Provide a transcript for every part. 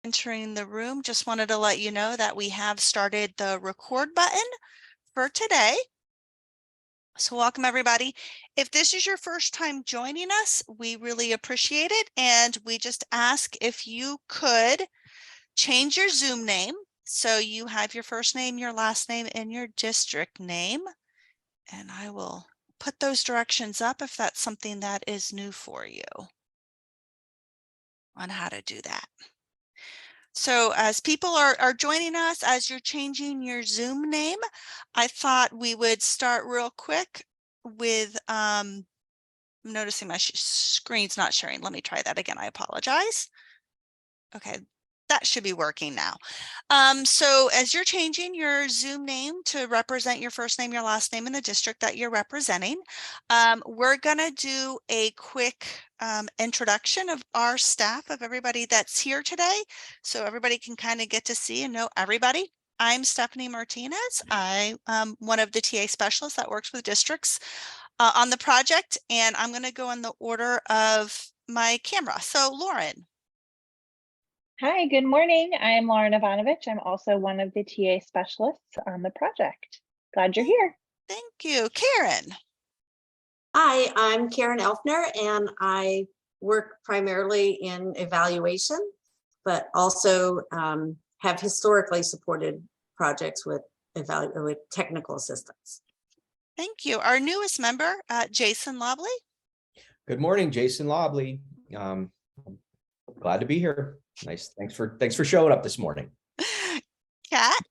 entering the room. Just wanted to let you know that we have started the record button for today. So welcome everybody. If this is your first time joining us, we really appreciate it. And we just ask if you could change your Zoom name. So you have your first name, your last name, and your district name. And I will put those directions up if that's something that is new for you on how to do that. So as people are joining us, as you're changing your Zoom name, I thought we would start real quick with, I'm noticing my screen's not sharing. Let me try that again. I apologize. Okay, that should be working now. So as you're changing your Zoom name to represent your first name, your last name, and the district that you're representing, we're gonna do a quick introduction of our staff, of everybody that's here today, so everybody can kind of get to see and know everybody. I'm Stephanie Martinez. I'm one of the TA specialists that works with districts on the project, and I'm gonna go in the order of my camera. So Lauren. Hi, good morning. I'm Lauren Ivanovich. I'm also one of the TA specialists on the project. Glad you're here. Thank you. Karen. Hi, I'm Karen Elfner, and I work primarily in evaluation, but also have historically supported projects with technical assistance. Thank you. Our newest member, Jason Lobley. Good morning, Jason Lobley. Glad to be here. Nice. Thanks for showing up this morning. Kat.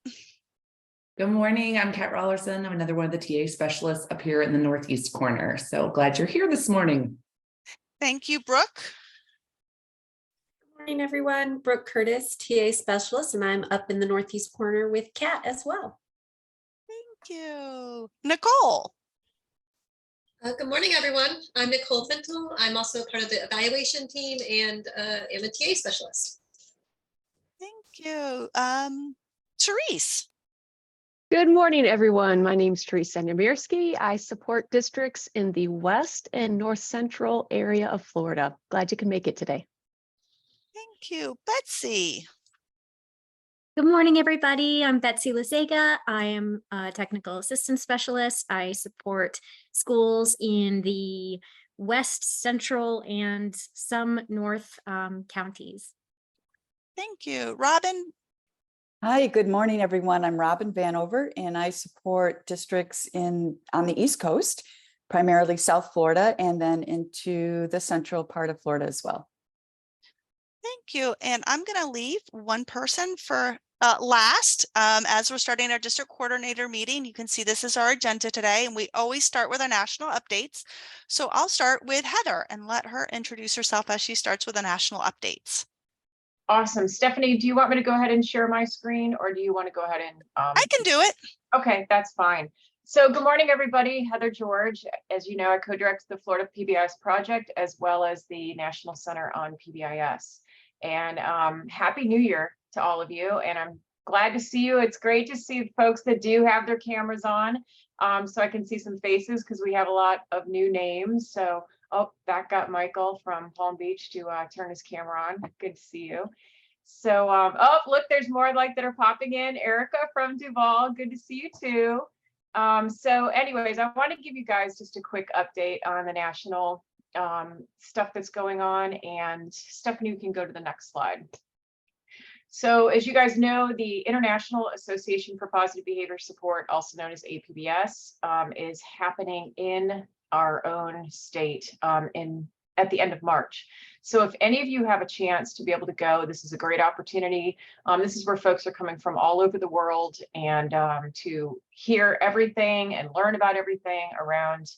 Good morning. I'm Kat Rollerson. I'm another one of the TA specialists up here in the northeast corner. So glad you're here this morning. Thank you, Brooke. Good morning, everyone. Brooke Curtis, TA specialist, and I'm up in the northeast corner with Kat as well. Thank you. Nicole. Good morning, everyone. I'm Nicole Fintel. I'm also part of the evaluation team and am a TA specialist. Thank you. Therese. Good morning, everyone. My name is Teresa Nemirsky. I support districts in the west and north central area of Florida. Glad you can make it today. Thank you. Betsy. Good morning, everybody. I'm Betsy Lizega. I am a technical assistance specialist. I support schools in the west, central, and some north counties. Thank you. Robin. Hi, good morning, everyone. I'm Robin Vanover, and I support districts on the East Coast, primarily South Florida, and then into the central part of Florida as well. Thank you. And I'm going to leave one person for last. As we're starting our district coordinator meeting, you can see this is our agenda today, and we always start with our national updates. So I'll start with Heather and let her introduce herself as she starts with the national updates. Awesome. Stephanie, do you want me to go ahead and share my screen, or do you want to go ahead and I can do it. Okay, that's fine. So good morning, everybody. Heather George. As you know, I co-direct the Florida PBIS project as well as the National Center on PBIS. And Happy New Year to all of you. And I'm glad to see you. It's great to see folks that do have their cameras on, so I can see some faces because we have a lot of new names. So, oh, that got Michael from Palm Beach to turn his camera on. Good to see you. So, oh, look, there's more like that are popping in. Erica from Duval, good to see you too. So anyways, I want to give you guys just a quick update on the national stuff that's going on. And Stephanie, you can go to the next slide. So as you guys know, the International Association for Positive Behavior Support, also known as APBS, is happening in our own state at the end of March. So if any of you have a chance to be able to go, this is a great opportunity. This is where folks are coming from all over the world, and to hear everything and learn about everything around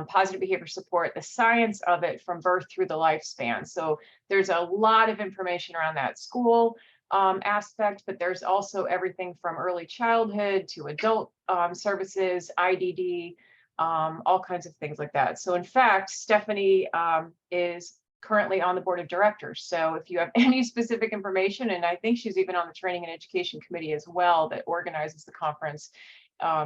positive behavior support, the science of it from birth through the lifespan. So there's a lot of information around that school aspect, but there's also everything from early childhood to adult services, IDD, all kinds of things like that. So in fact, Stephanie is currently on the board of directors. So if you have any specific information, and I think she's even on the training and education committee as well that organizes the conference,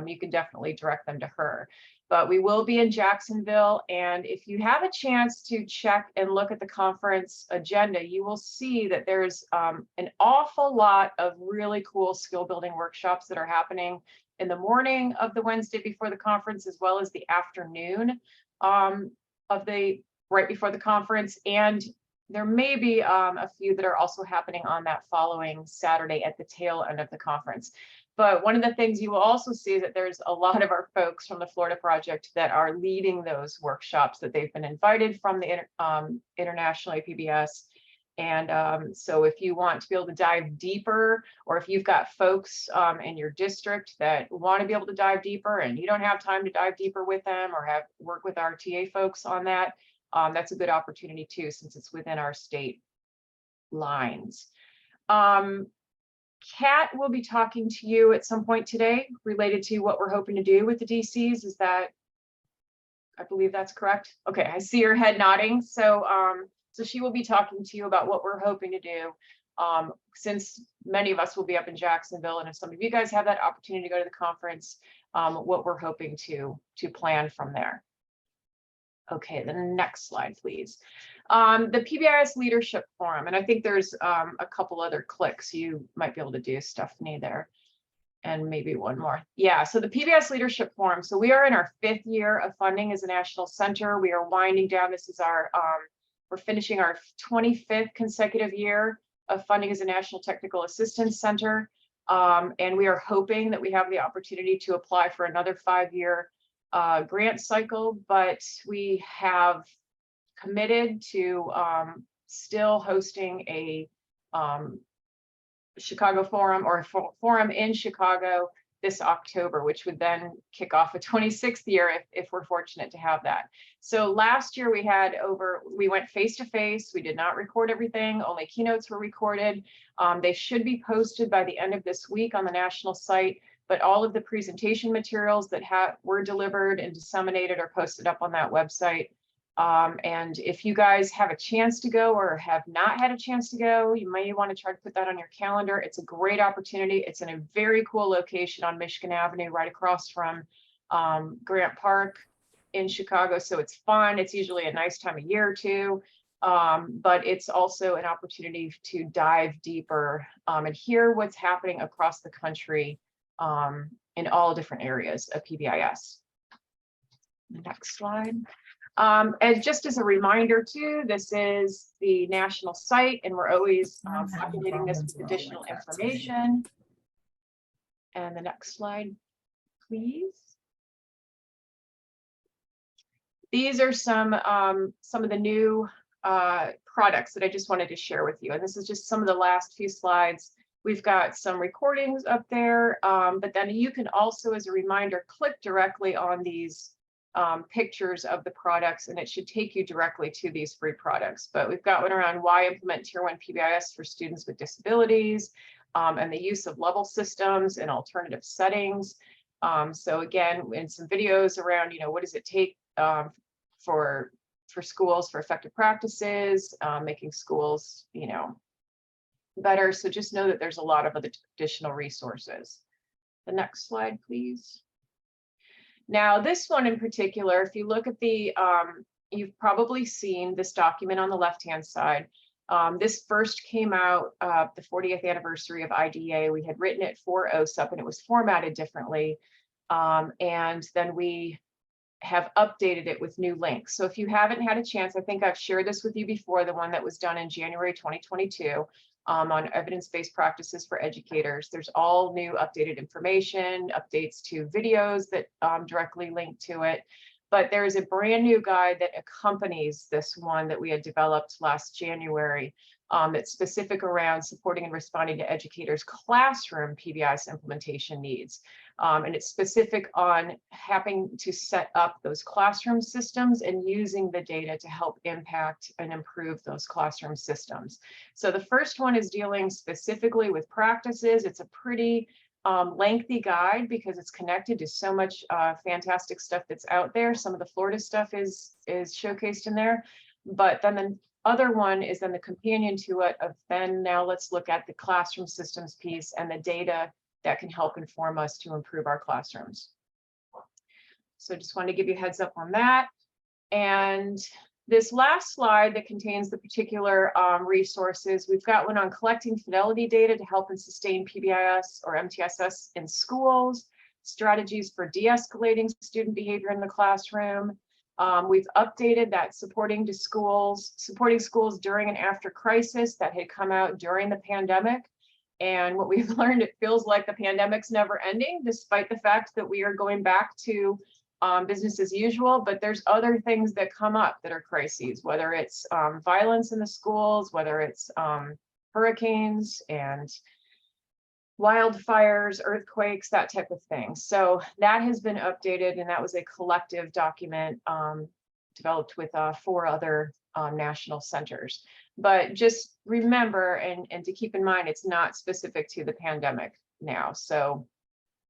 you can definitely direct them to her. but we will be in Jacksonville. And if you have a chance to check and look at the conference agenda, you will see that there's an awful lot of really cool skill building workshops that are happening in the morning of the Wednesday before the conference, as well as the afternoon of the right before the conference. And there may be a few that are also happening on that following Saturday at the tail end of the conference. But one of the things you will also see is that there's a lot of our folks from the Florida Project that are leading those workshops, that they've been invited from the International APBS. And so if you want to be able to dive deeper, or if you've got folks in your district that want to be able to dive deeper and you don't have time to dive deeper with them, or have work with our TA folks on that, that's a good opportunity too, since it's within our state lines. Kat will be talking to you at some point today related to what we're hoping to do with the DCs. Is that, I believe that's correct? Okay, I see your head nodding. So so she will be talking to you about what we're hoping to do, since many of us will be up in Jacksonville, and if some of you guys have that opportunity to go to the conference, what we're hoping to plan from there. Okay, the next slide, please. The PBIS Leadership Forum, and I think there's a couple other clicks you might be able to do, Stephanie, there, and maybe one more. Yeah, so the PBIS Leadership Forum. So we are in our 5th year of funding as a national center. We are winding down. This is our, we're finishing our 25th consecutive year of funding as a National Technical Assistance Center. And we are hoping that we have the opportunity to apply for another 5-year grant cycle, but we have committed to still hosting a Chicago forum, or a forum in Chicago this October, which would then kick off a 26th year if we're fortunate to have that. So last year we went face to face. We did not record everything, only keynotes were recorded. They should be posted by the end of this week on the national site, but all of the presentation materials that were delivered and disseminated are posted up on that website. And if you guys have a chance to go or have not had a chance to go, you may want to try to put that on your calendar. It's a great opportunity. It's in a very cool location on Michigan Avenue, right across from Grant Park in Chicago. So it's fun. It's usually a nice time of year too. But it's also an opportunity to dive deeper and hear what's happening across the country in all different areas of PBIS. Next slide. And just as a reminder too, this is the national site, and we're always populating this with additional information. And the next slide, please. These are some of the new products that I just wanted to share with you. And this is just some of the last few slides. We've got some recordings up there, but then you can also, as a reminder, click directly on these pictures of the products, and it should take you directly to these free products. But we've got one around why implement Tier 1 PBIS for students with disabilities, and the use of level systems in alternative settings. So again, in some videos around, what does it take for schools for effective practices, making schools, better. So just know that there's a lot of other additional resources. The next slide, please. Now, this one in particular, if you look at the, you've probably seen this document on the left-hand side. This first came out the 40th anniversary of IDEA. We had written it for OSUP, and it was formatted differently. And then we have updated it with new links. So if you haven't had a chance, I think I've shared this with you before, the one that was done in January 2022. On evidence-based practices for educators. There's all new updated information, updates to videos that directly link to it. But there is a brand new guide that accompanies this one that we had developed last January that's specific around supporting and responding to educators' classroom PBIS implementation needs. And it's specific on having to set up those classroom systems and using the data to help impact and improve those classroom systems. So the first one is dealing specifically with practices. It's a pretty lengthy guide because it's connected to so much fantastic stuff that's out there. Some of the Florida stuff is showcased in there, but then the other one is then the companion to it of then now let's look at the classroom systems piece and the data that can help inform us to improve our classrooms. So just wanted to give you a heads up on that. And this last slide that contains the particular resources, we've got one on collecting fidelity data to help and sustain PBIS or MTSS in schools, strategies for de-escalating student behavior in the classroom. We've updated that supporting schools during and after crisis that had come out during the pandemic. And what we've learned, it feels like the pandemic's never ending, despite the fact that we are going back to business as usual, but there's other things that come up that are crises, whether it's violence in the schools, whether it's hurricanes and wildfires, earthquakes, that type of thing. So that has been updated, and that was a collective document developed with 4 other national centers. But just remember and to keep in mind, it's not specific to the pandemic now. So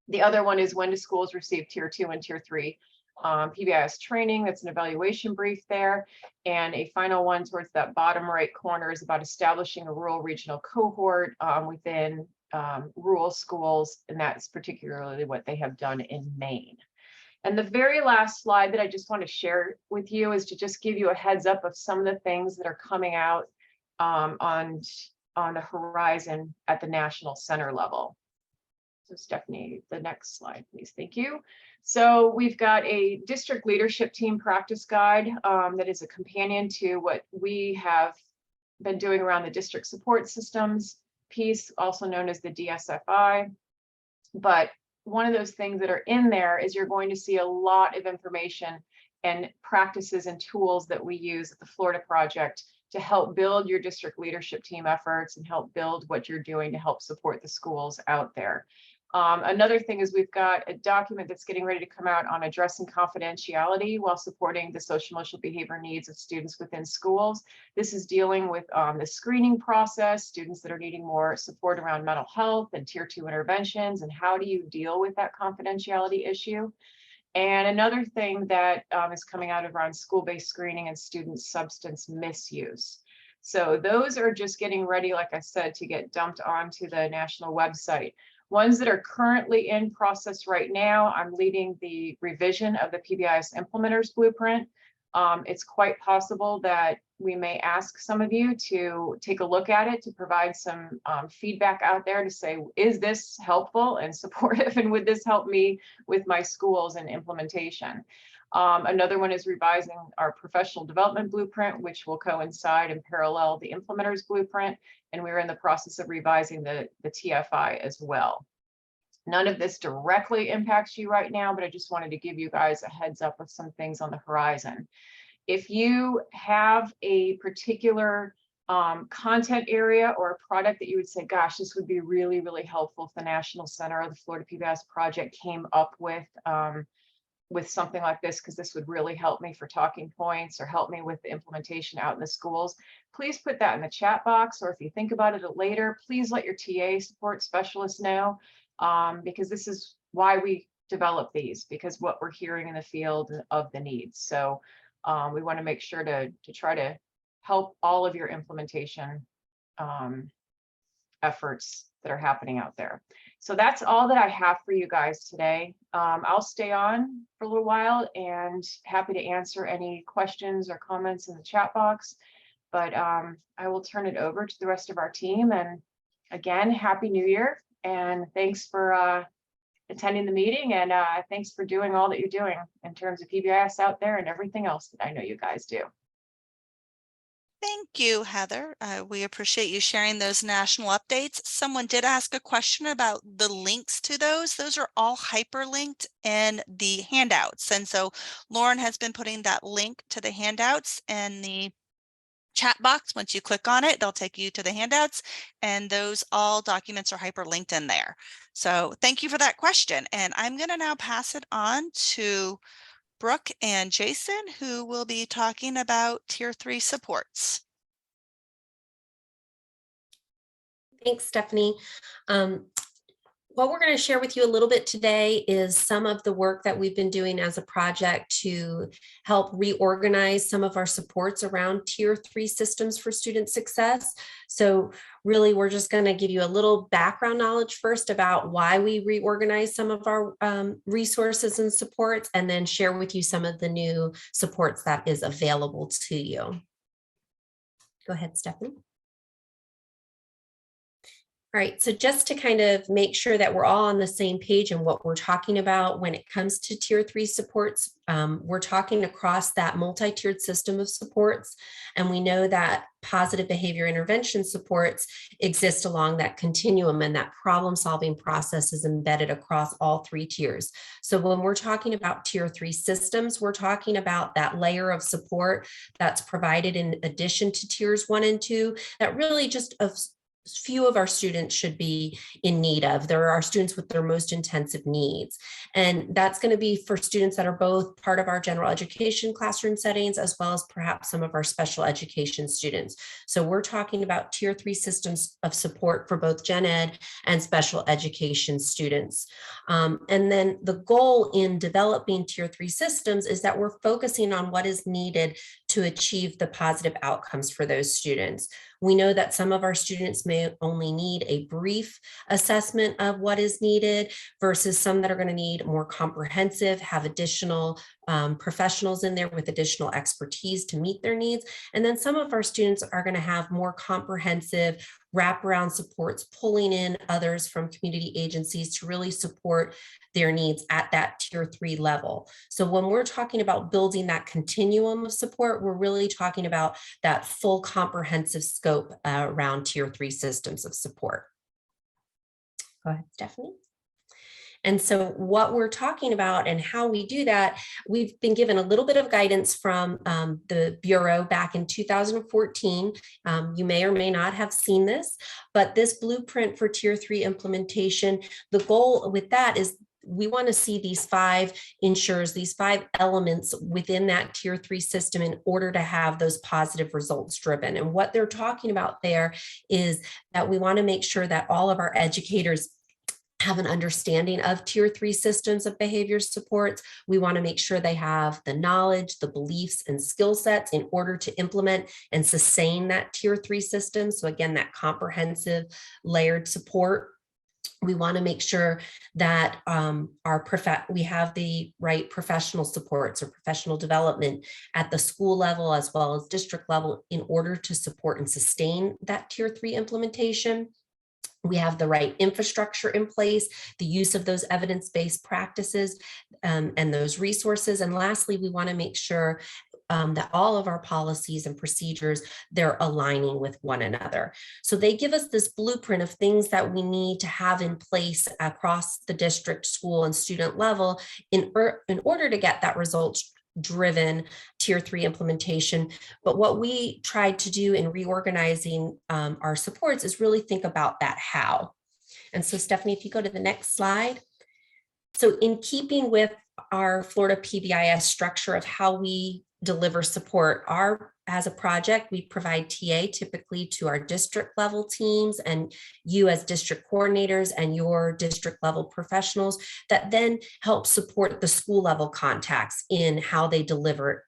the other one is when do schools receive tier 2 and tier 3 PBIS training. That's an evaluation brief there. And a final one towards that bottom right corner is about establishing a rural regional cohort within rural schools. And that's particularly what they have done in Maine. And the very last slide that I just want to share with you is to just give you a heads up of some of the things that are coming out on the horizon at the national center level. So Stephanie, the next slide, please. Thank you. So we've got a district leadership team practice guide that is a companion to what we have been doing around the district support systems piece, also known as the DSFI. But one of those things that are in there is you're going to see a lot of information and practices and tools that we use at the Florida Project to help build your district leadership team efforts and help build what you're doing to help support the schools out there. Another thing is we've got a document that's getting ready to come out on addressing confidentiality while supporting the social emotional behavior needs of students within schools. This is dealing with the screening process, students that are needing more support around mental health and tier 2 interventions, and how do you deal with that confidentiality issue. And another thing that is coming out around school-based screening and student substance misuse. So those are just getting ready, like I said, to get dumped onto the national website. Ones that are currently in process right now, I'm leading the revision of the PBIS Implementers Blueprint. It's quite possible that we may ask some of you to take a look at it to provide some feedback out there to say, is this helpful and supportive, and would this help me with my schools and implementation? Another one is revising our professional development blueprint, which will coincide and parallel the Implementers Blueprint, and we're in the process of revising the TFI as well. None of this directly impacts you right now, but I just wanted to give you guys a heads up of some things on the horizon. If you have a particular content area or a product that you would say, gosh, this would be really, really helpful if the National Center or the Florida PBIS Project came up with something like this, because this would really help me for talking points or help me with the implementation out in the schools, please put that in the chat box. Or if you think about it later, please let your TA support specialist know, because this is why we develop these, because what we're hearing in the field of the needs. So we want to make sure to try to help all of your implementation efforts that are happening out there. So that's all that I have for you guys today. I'll stay on for a little while and happy to answer any questions or comments in the chat box. But I will turn it over to the rest of our team. And again, Happy New Year. And thanks for attending the meeting. And thanks for doing all that you're doing in terms of PBIS out there and everything else that I know you guys do. Thank you, Heather. We appreciate you sharing those national updates. Someone did ask a question about the links to those. Those are all hyperlinked in the handouts. And so Lauren has been putting that link to the handouts in the chat box. Once you click on it, they'll take you to the handouts, and those all documents are hyperlinked in there. So thank you for that question. And I'm going to now pass it on to Brooke and Jason, who will be talking about Tier 3 supports. Thanks, Stephanie. what we're going to share with you a little bit today is some of the work that we've been doing as a project to help reorganize some of our supports around Tier 3 systems for student success. So really, we're just going to give you a little background knowledge first about why we reorganize some of our resources and supports, and then share with you some of the new supports that is available to you. Go ahead, Stephanie. All right, so just to kind of make sure that we're all on the same page and what we're talking about when it comes to Tier 3 supports, we're talking across that multi-tiered system of supports. And we know that positive behavior intervention supports exist along that continuum, and that problem-solving process is embedded across all 3 tiers. So when we're talking about Tier 3 systems, we're talking about that layer of support that's provided in addition to tiers 1 and 2 that really just few of our students should be in need of. There are students with their most intensive needs. And that's going to be for students that are both part of our general education classroom settings, as well as perhaps some of our special education students. So we're talking about Tier 3 systems of support for both gen ed and special education students. And then the goal in developing Tier 3 systems is that we're focusing on what is needed to achieve the positive outcomes for those students. We know that some of our students may only need a brief assessment of what is needed versus some that are going to need more comprehensive, have additional professionals in there with additional expertise to meet their needs. And then some of our students are going to have more comprehensive wraparound supports, pulling in others from community agencies to really support their needs at that Tier 3 level. So when we're talking about building that continuum of support, we're really talking about that full comprehensive scope around Tier 3 systems of support. Go ahead, Stephanie. And so what we're talking about and how we do that, we've been given a little bit of guidance from the Bureau back in 2014. You may or may not have seen this, but this blueprint for Tier 3 implementation, the goal with that is we want to see these 5 ensures, these 5 elements within that Tier 3 system in order to have those positive results driven. And what they're talking about there is that we want to make sure that all of our educators have an understanding of Tier 3 systems of behavior supports. We want to make sure they have the knowledge, the beliefs, and skill sets in order to implement and sustain that Tier 3 system. So again, that comprehensive layered support. We want to make sure that we have the right professional supports or professional development at the school level as well as district level in order to support and sustain that Tier 3 implementation. We have the right infrastructure in place, the use of those evidence-based practices and those resources. And lastly, we want to make sure that all of our policies and procedures, they're aligning with one another. So they give us this blueprint of things that we need to have in place across the district, school, and student level in order to get that results driven Tier 3 implementation. But what we tried to do in reorganizing our supports is really think about that how. And so Stephanie, if you go to the next slide. So in keeping with our Florida PBIS structure of how we deliver support, as a project, we provide TA typically to our district level teams and you as district coordinators and your district level professionals that then help support the school level contacts in how they deliver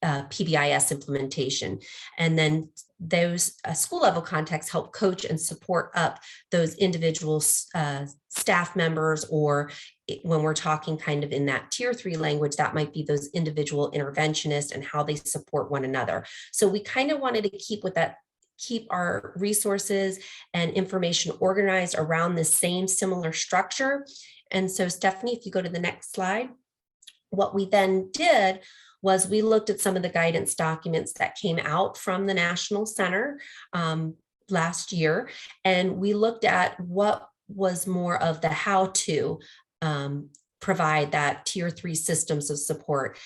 PBIS implementation. And then those school level contacts help coach and support up those individual staff members, or when we're talking kind of in that Tier 3 language, that might be those individual interventionists and how they support one another. So we kind of wanted to keep our resources and information organized around the same similar structure. And so Stephanie, if you go to the next slide, what we then did was we looked at some of the guidance documents that came out from the National Center last year, and we looked at what was more of the how to provide that Tier 3 systems of support,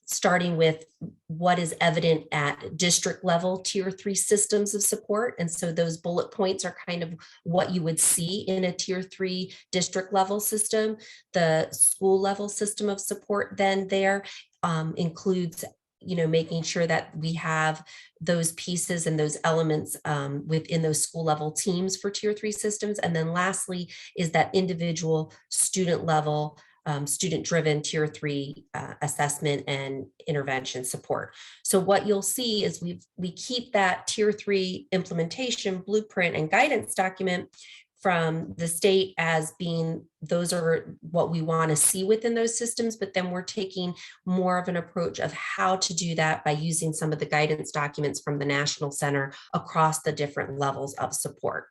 starting with what is evident at district level Tier 3 systems of support. And so those bullet points are kind of what you would see in a Tier 3 district level system. The school level system of support then there includes making sure that we have those pieces and those elements within those school level teams for tier 3 systems. And then lastly is that individual student level, student driven tier 3 assessment and intervention support. So what you'll see is we keep that tier 3 implementation blueprint and guidance document from the state as being, those are what we want to see within those systems, but then we're taking more of an approach of how to do that by using some of the guidance documents from the National Center across the different levels of support.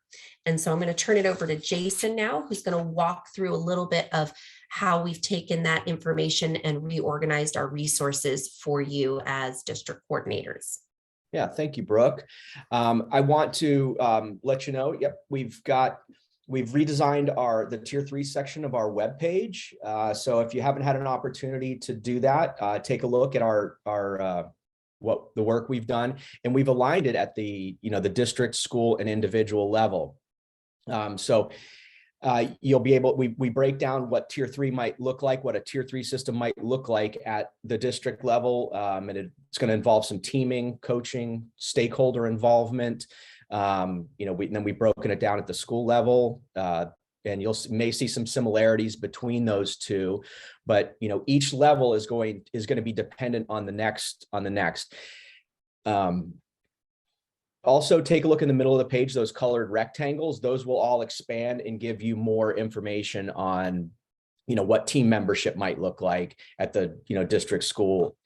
And so I'm going to turn it over to Jason now, who's going to walk through a little bit of how we've taken that information and reorganized our resources for you as district coordinators. Yeah, thank you, Brooke. I want to let you know, yep, we've redesigned the tier 3 section of our webpage. So if you haven't had an opportunity to do that, take a look at the work we've done, and we've aligned it at the district, school, and individual level. You'll be able, we break down what tier 3 might look like, what a tier 3 system might look like at the district level. And it's going to involve some teaming, coaching, stakeholder involvement. Then we've broken it down at the school level, and may see some similarities between those two, but each level is going to be dependent on the next. Also, take a look in the middle of the page, those colored rectangles. Those will all expand and give you more information on, what team membership might look like at the, district, school,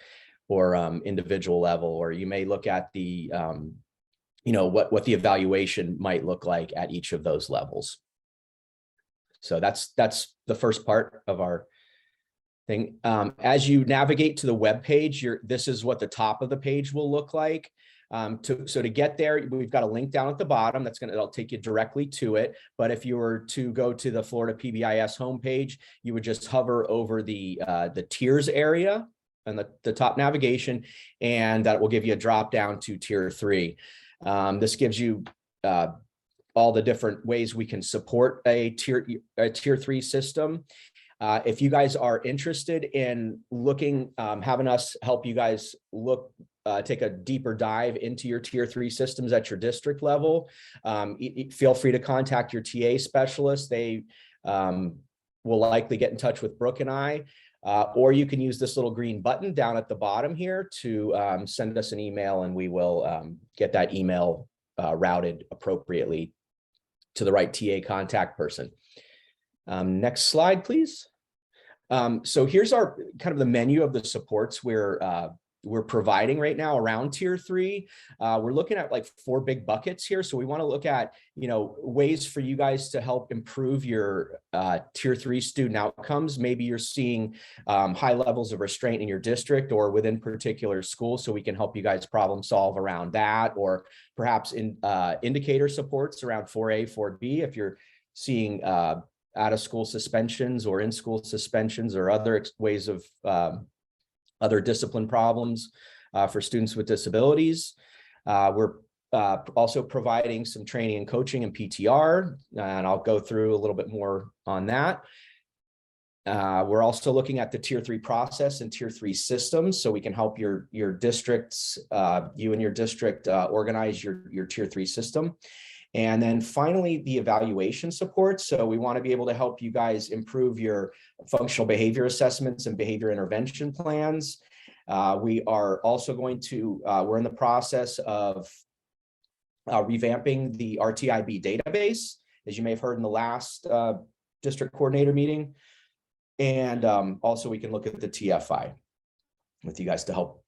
or individual level. Or you may look at the, what the evaluation might look like at each of those levels. So that's the first part of our thing. As you navigate to the web page, this is what the top of the page will look like. So to get there, we've got a link down at the bottom it'll take you directly to it. But if you were to go to the Florida PBIS homepage, you would just hover over the tiers area and the top navigation, and that will give you a drop down to tier 3. This gives you all the different ways we can support a tier 3 system. If you guys are interested in looking, having us help you guys take a deeper dive into your tier 3 systems at your district level, feel free to contact your TA specialist. They will likely get in touch with Brooke and I, or you can use this little green button down at the bottom here to send us an email, and we will get that email routed appropriately to the right TA contact person. Next slide, please. So here's our kind of the menu of the supports we're providing right now around tier 3. We're looking at like 4 big buckets here. So we want to look at, ways for you guys to help improve your tier 3 student outcomes. Maybe you're seeing high levels of restraint in your district or within particular schools, so we can help you guys problem solve around that, or perhaps in indicator supports around 4A, 4B, if you're seeing out of school suspensions or in school suspensions or other ways of other discipline problems for students with disabilities. We're also providing some training and coaching in PTR, and I'll go through a little bit more on that. We're also looking at the tier 3 process and tier 3 systems, so we can help your districts, you and your district organize your tier 3 system. And then finally, the evaluation support. So we want to be able to help you guys improve your functional behavior assessments and behavior intervention plans. We are also going to, we're in the process of revamping the RTIB database, as you may have heard in the last district coordinator meeting. And also we can look at the TFI with you guys to help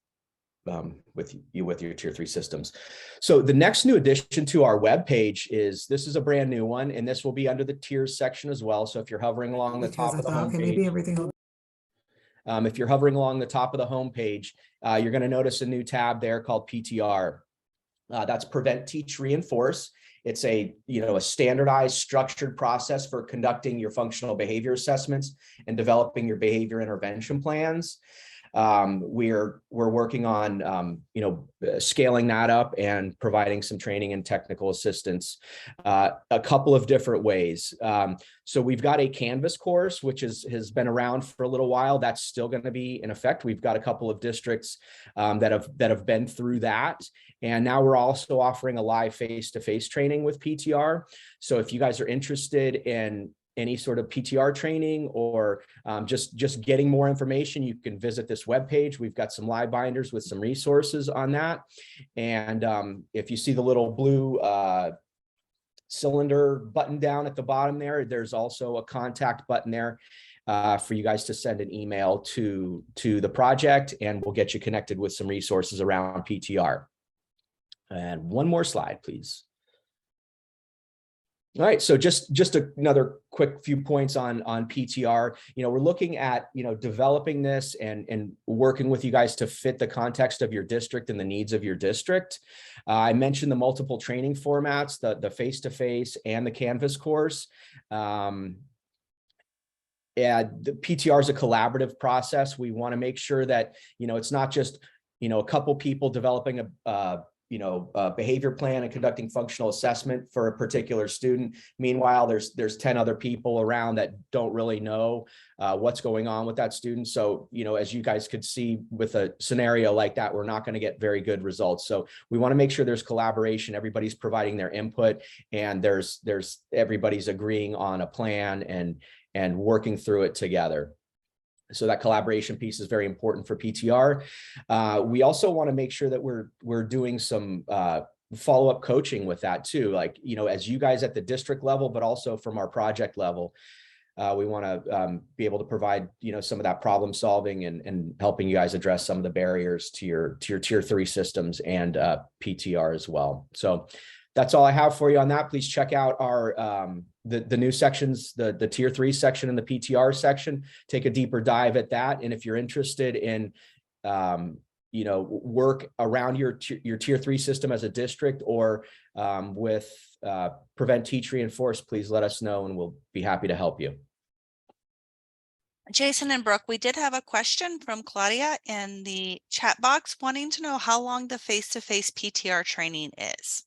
with your tier 3 systems. So the next new addition to our web page this is a brand new one, and this will be under the tiers section as well. So if you're hovering along the top of the homepage, if you're hovering along the top of the homepage, you're going to notice a new tab there called PTR. That's Prevent, Teach, Reinforce. It's a standardized, structured process for conducting your functional behavior assessments and developing your behavior intervention plans. we're working on scaling that up and providing some training and technical assistance a couple of different ways. So we've got a Canvas course, which has been around for a little while. That's still going to be in effect. We've got a couple of districts that have been through that. And now we're also offering a live face-to-face training with PTR. So if you guys are interested in any sort of PTR training or just getting more information, you can visit this webpage. We've got some live binders with some resources on that. And if you see the little blue cylinder button down at the bottom there, there's also a contact button there for you guys to send an email to the project, and we'll get you connected with some resources around PTR. And one more slide, please. All right, so just another quick few points on PTR. We're looking at developing this and working with you guys to fit the context of your district and the needs of your district. I mentioned the multiple training formats, the face-to-face and the Canvas course. Yeah, the PTR is a collaborative process. We want to make sure that it's not just a couple people developing a behavior plan and conducting functional assessment for a particular student. Meanwhile, there's 10 other people around that don't really know what's going on with that student. So, as you guys could see with a scenario like that, we're not going to get very good results. So we want to make sure there's collaboration, everybody's providing their input, and there's everybody's agreeing on a plan and working through it together. So that collaboration piece is very important for PTR. We also want to make sure that we're doing some follow-up coaching with that too. Like, as you guys at the district level, but also from our project level, we want to be able to provide, some of that problem solving and helping you guys address some of the barriers to your tier 3 systems and PTR as well. So that's all I have for you on that. Please check out our the new sections, the tier 3 section and the PTR section. Take a deeper dive at that. And if you're interested in work around your tier 3 system as a district or with Prevent, Teach, Reinforce, please let us know and we'll be happy to help you. Jason and Brooke, we did have a question from Claudia in the chat box wanting to know how long the face-to-face PTR training is.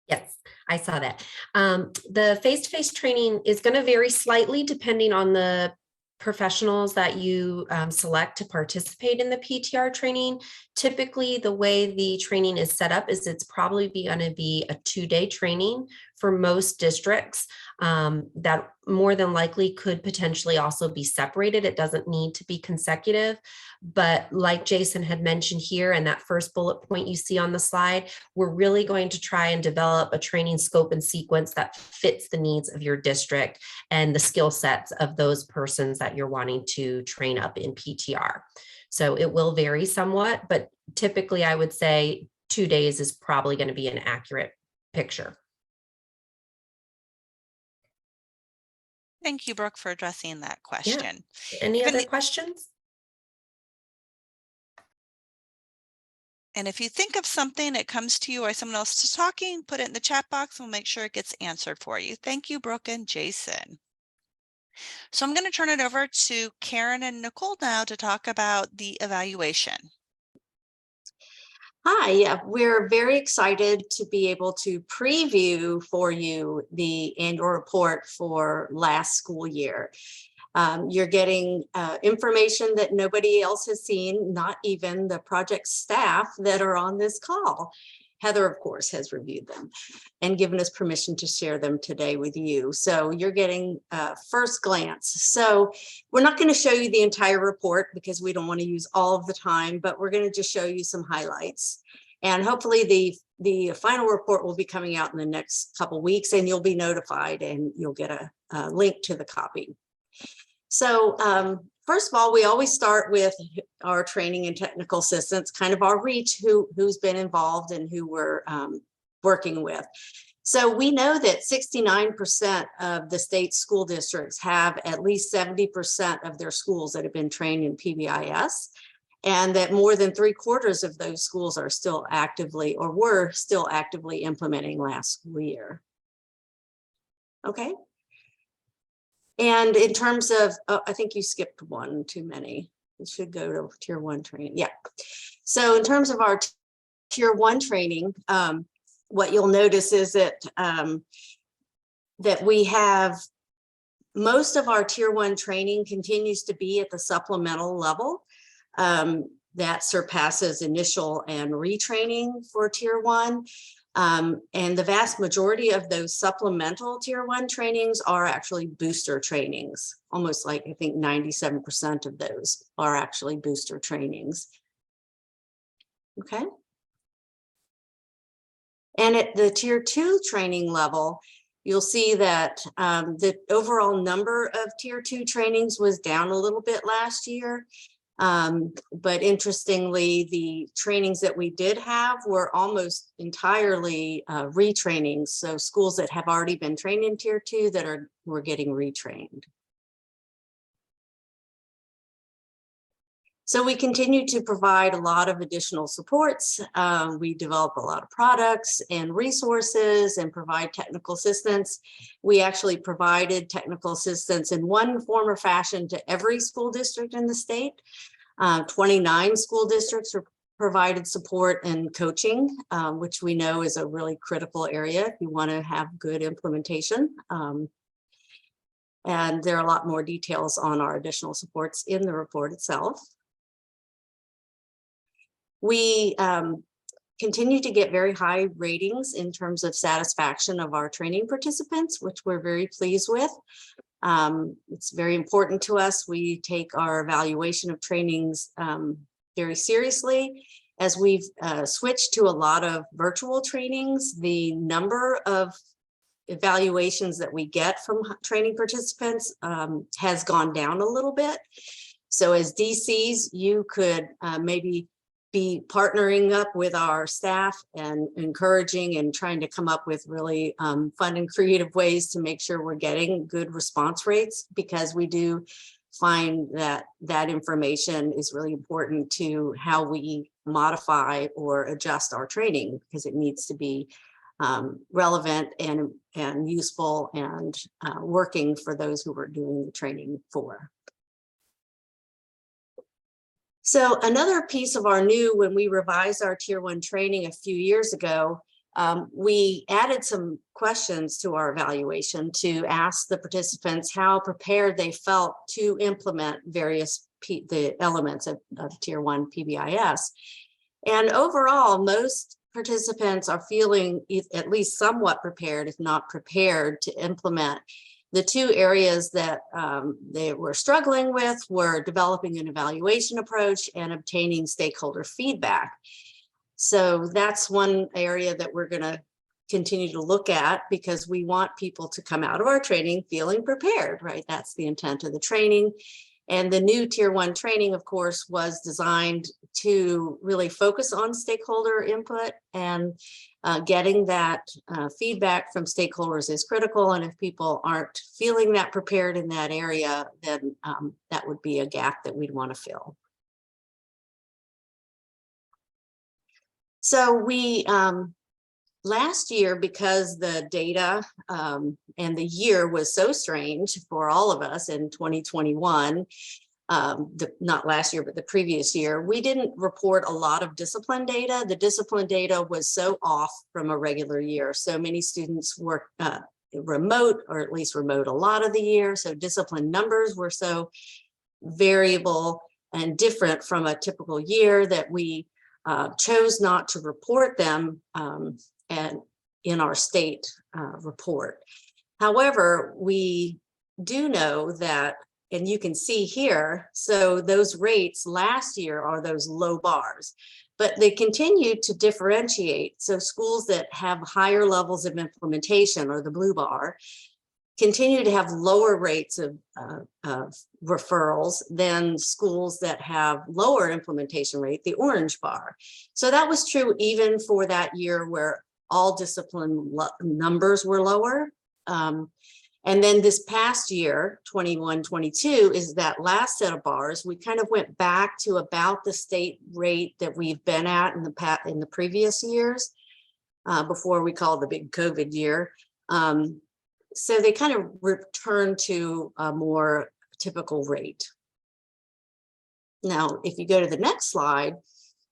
Yes, I saw that. The face-to-face training is going to vary slightly depending on the professionals that you select to participate in the PTR training. Typically, the way the training is set up is it's probably going to be a 2-day training for most districts. That more than likely could potentially also be separated. It doesn't need to be consecutive. But like Jason had mentioned here, and that first bullet point you see on the slide, we're really going to try and develop a training scope and sequence that fits the needs of your district and the skill sets of those persons that you're wanting to train up in PTR. So it will vary somewhat, but typically I would say 2 days is probably going to be an accurate picture. Thank you, Brooke, for addressing that question. Yeah. Any other questions? And if you think of something that comes to you or someone else is talking, put it in the chat box. We'll make sure it gets answered for you. Thank you, Brooke and Jason. So I'm going to turn it over to Karen and Nicole now to talk about the evaluation. Hi, yeah, we're very excited to be able to preview for you the annual report for last school year. You're getting information that nobody else has seen, not even the project staff that are on this call. Heather, of course, has reviewed them and given us permission to share them today with you. So you're getting first glance. So we're not going to show you the entire report because we don't want to use all of the time, but we're going to just show you some highlights. And hopefully the final report will be coming out in the next couple of weeks and you'll be notified and you'll get a link to the copy. So first of all, we always start with our training and technical assistants, kind of our reach, who's been involved and who we're working with. So we know that 69% of the state school districts have at least 70% of their schools that have been trained in PBIS, and that more than 3/4 of those schools are still actively or were still actively implementing last school year. Okay. And in terms of, I think you skipped one too many. it should go to tier 1 training. Yeah. So in terms of our tier 1 training, what you'll notice is that that we have most of our tier 1 training continues to be at the supplemental level. That surpasses initial and retraining for tier 1. And the vast majority of those supplemental tier 1 trainings are actually booster trainings. Almost like, I think 97% of those are actually booster trainings. Okay. And at the tier 2 training level, you'll see that the overall number of tier 2 trainings was down a little bit last year. But interestingly, the trainings that we did have were almost entirely retrainings. So schools that have already been trained in tier 2 that were getting retrained. So we continue to provide a lot of additional supports. We develop a lot of products and resources and provide technical assistance. We actually provided technical assistance in one form or fashion to every school district in the state. 29 school districts were provided support and coaching, which we know is a really critical area if you want to have good implementation. And there are a lot more details on our additional supports in the report itself. We continue to get very high ratings in terms of satisfaction of our training participants, which we're very pleased with. It's very important to us. We take our evaluation of trainings very seriously. As we've switched to a lot of virtual trainings, the number of evaluations that we get from training participants has gone down a little bit. So as DCs, you could maybe be partnering up with our staff and encouraging and trying to come up with really fun and creative ways to make sure we're getting good response rates, because we do find that that information is really important to how we modify or adjust our training, because it needs to be relevant and useful and working for those who we're doing the training for. So another piece of our new, when we revised our tier 1 training a few years ago, we added some questions to our evaluation to ask the participants how prepared they felt to implement various the elements of tier 1 PBIS. And overall, most participants are feeling at least somewhat prepared, if not prepared, to implement. The two areas that they were struggling with were developing an evaluation approach and obtaining stakeholder feedback. So that's one area that we're going to continue to look at, because we want people to come out of our training feeling prepared, right? That's the intent of the training. And the new tier 1 training, of course, was designed to really focus on stakeholder input, and getting that feedback from stakeholders is critical. And if people aren't feeling that prepared in that area, then that would be a gap that we'd want to fill. So we, last year, because the data and the year was so strange for all of us in 2021, not last year, but the previous year, we didn't report a lot of discipline data. The discipline data was so off from a regular year. So many students were remote, or at least remote a lot of the year. So discipline numbers were so variable and different from a typical year that we chose not to report them and in our state report. However, we do know that, and you can see here, so those rates last year are those low bars, but they continue to differentiate. So schools that have higher levels of implementation, or the blue bar, continue to have lower rates of referrals than schools that have lower implementation rate, the orange bar. So that was true even for that year where all discipline numbers were lower. And then this past year, 21-22, is that last set of bars. We kind of went back to about the state rate that we've been at in the previous years, before we called the big COVID year. So they kind of returned to a more typical rate. Now, if you go to the next slide,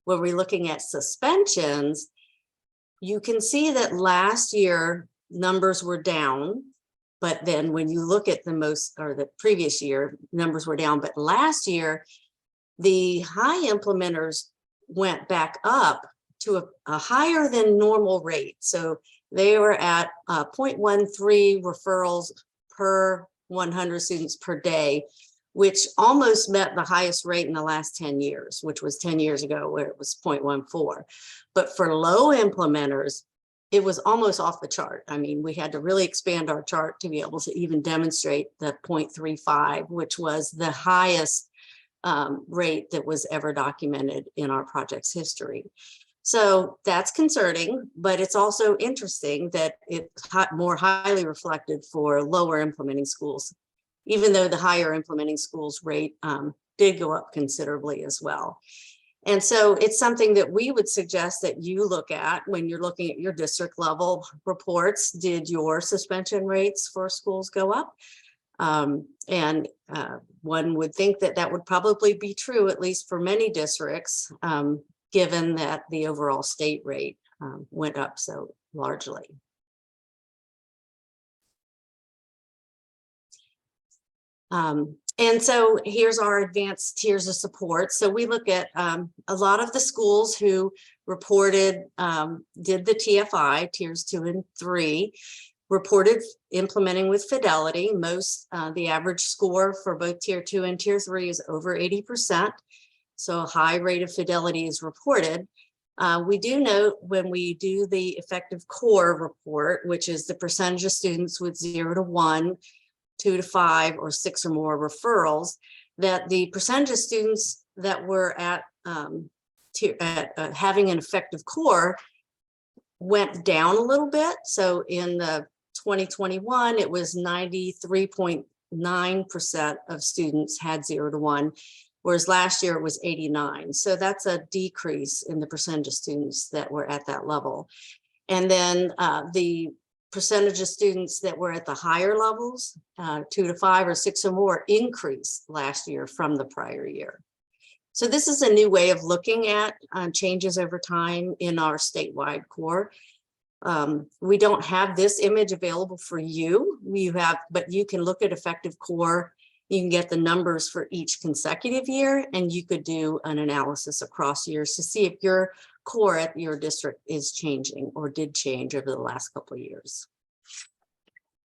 where we're looking at suspensions, you can see that last year numbers were down, but then when you look at the previous year, numbers were down, but last year, the high implementers went back up to a higher than normal rate. So they were at 0.13 referrals per 100 students per day, which almost met the highest rate in the last 10 years, which was 10 years ago where it was 0.14. But for low implementers, it was almost off the chart. I mean, we had to really expand our chart to be able to even demonstrate the 0.35, which was the highest rate that was ever documented in our project's history. So that's concerning, but it's also interesting that it's more highly reflected for lower implementing schools, even though the higher implementing schools rate did go up considerably as well. And so it's something that we would suggest that you look at when you're looking at your district level reports. Did your suspension rates for schools go up? One would think that that would probably be true, at least for many districts, given that the overall state rate went up so largely. And so here's our advanced tiers of support. So we look at a lot of the schools who reported, did the TFI, tiers 2 and 3, reported implementing with fidelity. Most, the average score for both tier 2 and tier 3 is over 80%. So a high rate of fidelity is reported. We do note when we do the effective core report, which is the percentage of students with 0 to 1, 2 to 5, or 6 or more referrals, that the percentage of students that were at having an effective core went down a little bit. So in the 2021, it was 93.9% of students had 0 to 1, whereas last year it was 89. So that's a decrease in the percentage of students that were at that level. And then the percentage of students that were at the higher levels, 2 to 5 or 6 or more, increased last year from the prior year. So this is a new way of looking at changes over time in our statewide core. We don't have this image available for you. But you can look at effective core. You can get the numbers for each consecutive year, and you could do an analysis across years to see if your core at your district is changing or did change over the last couple of years.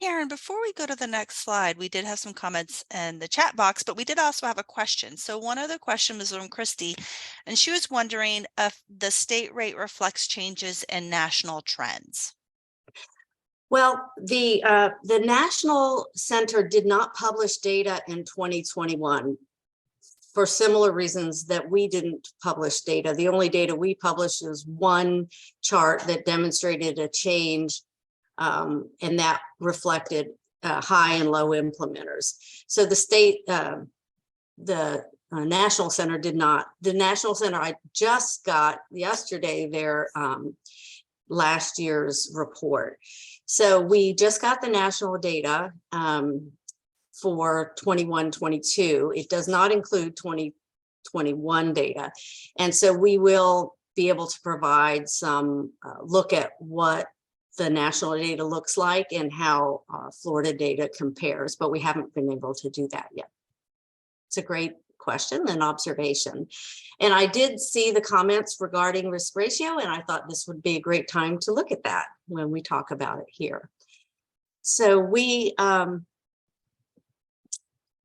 Karen, before we go to the next slide, we did have some comments in the chat box, but we did also have a question. So one other question was from Christy, and she was wondering if the state rate reflects changes in national trends. Well, the National Center did not publish data in 2021 for similar reasons that we didn't publish data. The only data we published is one chart that demonstrated a change, and that reflected high and low implementers. So the state, the National Center did not. The National Center, I just got yesterday their last year's report. So we just got the national data for 21-22. It does not include 2021 data. And so we will be able to provide some look at what the national data looks like and how Florida data compares, but we haven't been able to do that yet. It's a great question and observation. And I did see the comments regarding risk ratio, and I thought this would be a great time to look at that when we talk about it here. So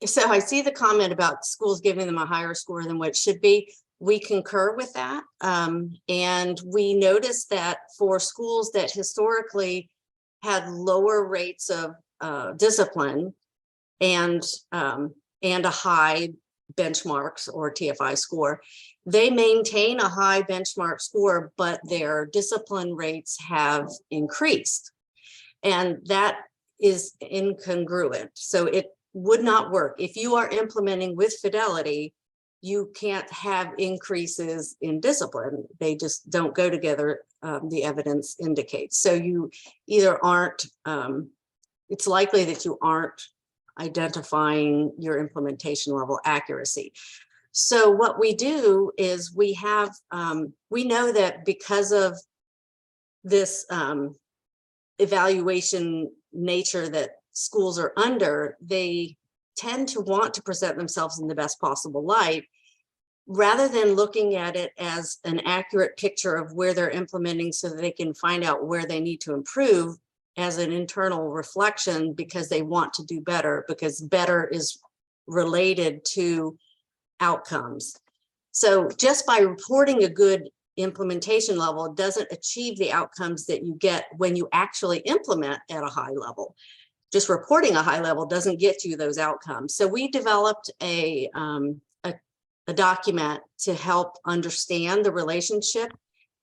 so I see the comment about schools giving them a higher score than what it should be. We concur with that. And we noticed that for schools that historically had lower rates of discipline and a high benchmarks or TFI score, they maintain a high benchmark score, but their discipline rates have increased. And that is incongruent. So it would not work. If you are implementing with fidelity, you can't have increases in discipline. They just don't go together, the evidence indicates. So you either aren't, it's likely that you aren't identifying your implementation level accuracy. So what we do is we have, we know that because of this evaluation nature that schools are under, they tend to want to present themselves in the best possible light, rather than looking at it as an accurate picture of where they're implementing so that they can find out where they need to improve as an internal reflection, because they want to do better, because better is related to outcomes. So just by reporting a good implementation level doesn't achieve the outcomes that you get when you actually implement at a high level. Just reporting a high level doesn't get you those outcomes. So we developed a document to help understand the relationship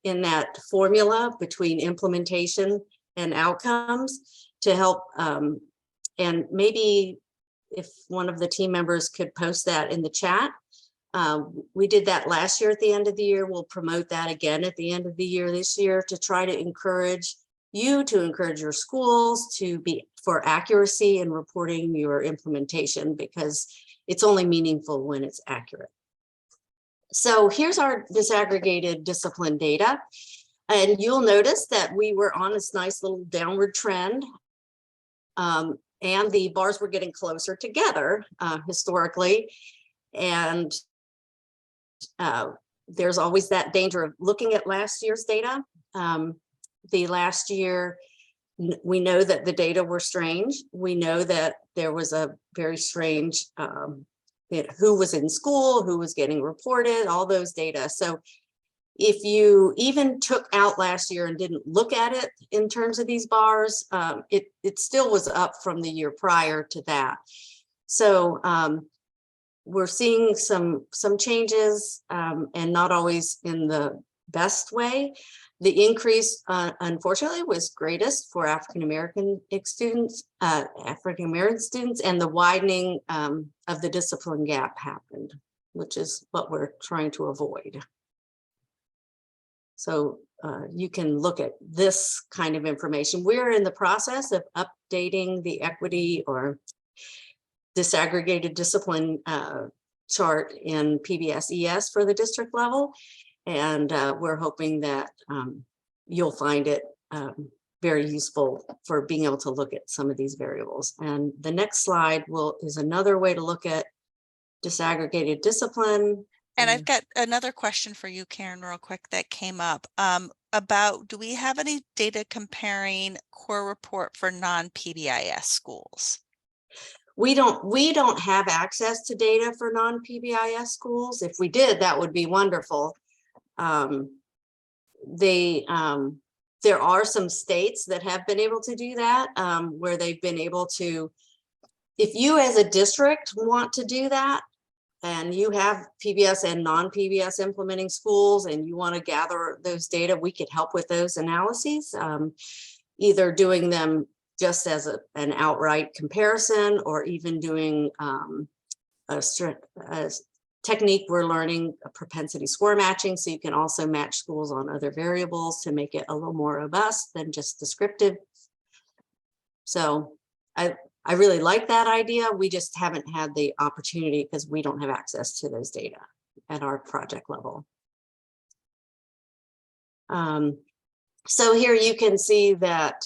in that formula between implementation and outcomes, to help, and maybe if one of the team members could post that in the chat. We did that last year at the end of the year. We'll promote that again at the end of the year this year, to try to encourage you, to encourage your schools to be for accuracy in reporting your implementation, because it's only meaningful when it's accurate. So here's our disaggregated discipline data. And you'll notice that we were on this nice little downward trend. And the bars were getting closer together historically. And there's always that danger of looking at last year's data. The last year, we know that the data were strange. We know that there was a very strange, who was in school, who was getting reported, all those data. So if you even took out last year and didn't look at it in terms of these bars, it still was up from the year prior to that. So we're seeing some changes, and not always in the best way. The increase, unfortunately, was greatest for African-American students, and the widening of the discipline gap happened, which is what we're trying to avoid. So you can look at this kind of information. We're in the process of updating the equity or disaggregated discipline chart in PBS-ES for the district level. And we're hoping that you'll find it very useful for being able to look at some of these variables. And the next slide is another way to look at disaggregated discipline. And I've got another question for you, Karen, real quick, that came up about, do we have any data comparing core report for non-PBIS schools? We don't have access to data for non-PBIS schools. If we did, that would be wonderful. There are some states that have been able to do that, where they've been able to, if you as a district want to do that, and you have PBS and non-PBS implementing schools, and you want to gather those data, we could help with those analyses, either doing them just as an outright comparison, or even doing a technique we're learning, a propensity score matching, so you can also match schools on other variables to make it a little more robust than just descriptive. So I really like that idea. We just haven't had the opportunity because we don't have access to those data at our project level. So here you can see that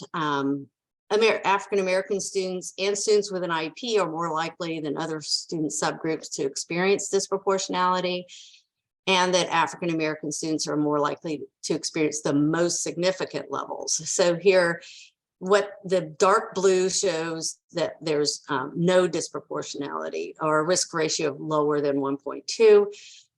African-American students and students with an IEP are more likely than other student subgroups to experience disproportionality, and that African-American students are more likely to experience the most significant levels. So here, what the dark blue shows that there's no disproportionality, or a risk ratio of lower than 1.2.